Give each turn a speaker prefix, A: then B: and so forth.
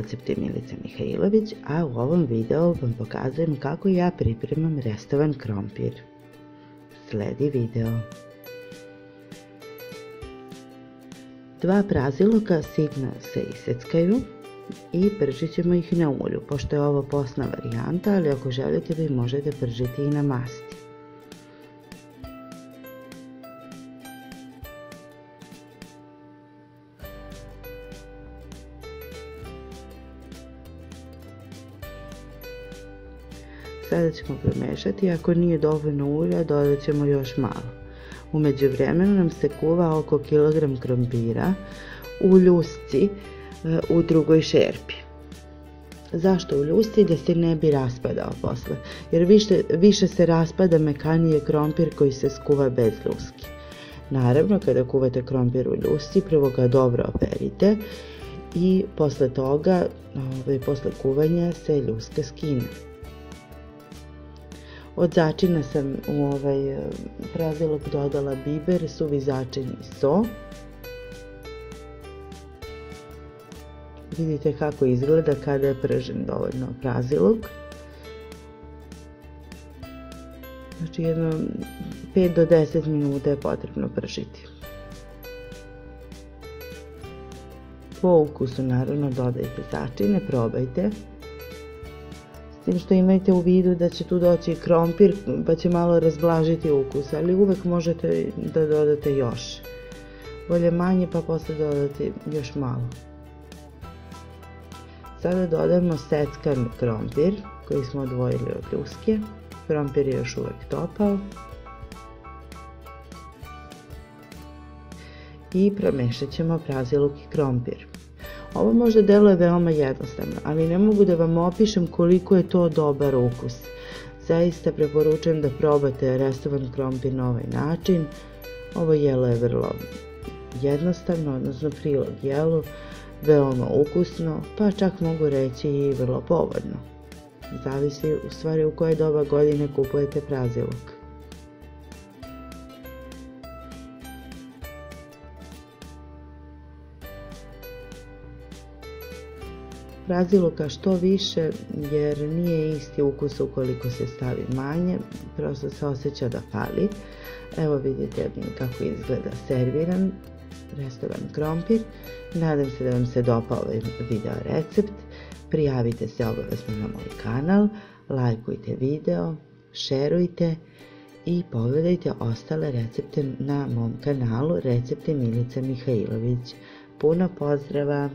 A: recepti Milice Mihajlović, a u ovom videu vam pokazujem kako ja pripremam restovan krompir. Sledi video. 2 praziloka sitno se iseckaju i pržit ćemo ih na ulju, pošto je ovo postna varijanta, ali ako želite vi možete pržiti i na masti. Sada ćemo promešati, ako nije dovoljno ulja dodat ćemo još malo. U međuvremenu nam se kuva oko kilogram krompira u ljusci u drugoj šerpi. Zašto u ljusci? Da se ne bi raspadao posle, jer više se raspada mekanije krompir koji se skuva bez ljuski. Naravno, kada kuvate krompir u ljusci, prvo ga dobro operite i posle toga, posle kuvanja se ljuska skine. Od začina sam u ovaj prazilok dodala biber, suvi začin i so. Vidite kako izgleda kada je pržen dovoljno prazilok. Znači jedno 5 do 10 minuta je potrebno pržiti. Po ukusu naravno dodajte začine, probajte. S tim što imajte u vidu da će tu doći krompir pa će malo razblažiti ukus, ali uvek možete da dodate još. Bolje manje pa posle dodati još malo. Sada dodamo seckan krompir koji smo odvojili od ljuske. Krompir je još uvek topao. I promešat ćemo praziluk i krompir. Ovo možda deluje veoma jednostavno, ali ne mogu da vam opišem koliko je to dobar ukus. Zaista preporučujem da probate restovan krompir na ovaj način. Ovo jelo je vrlo jednostavno, odnosno prilog jelu, veoma ukusno, pa čak mogu reći i vrlo povoljno. Zavisi u stvari u koje doba godine kupujete praziluk. Praziluka što više, jer nije isti ukus ukoliko se stavi manje, prosto se osjeća da fali. Evo vidite kako izgleda serviran restovan krompir. Nadam se da vam se dopao ovaj video recept. Prijavite se obavezno na moj kanal, lajkujte video, šerujte i pogledajte ostale recepte na mom kanalu Recepti Milice Mihajlović. Puno pozdrava!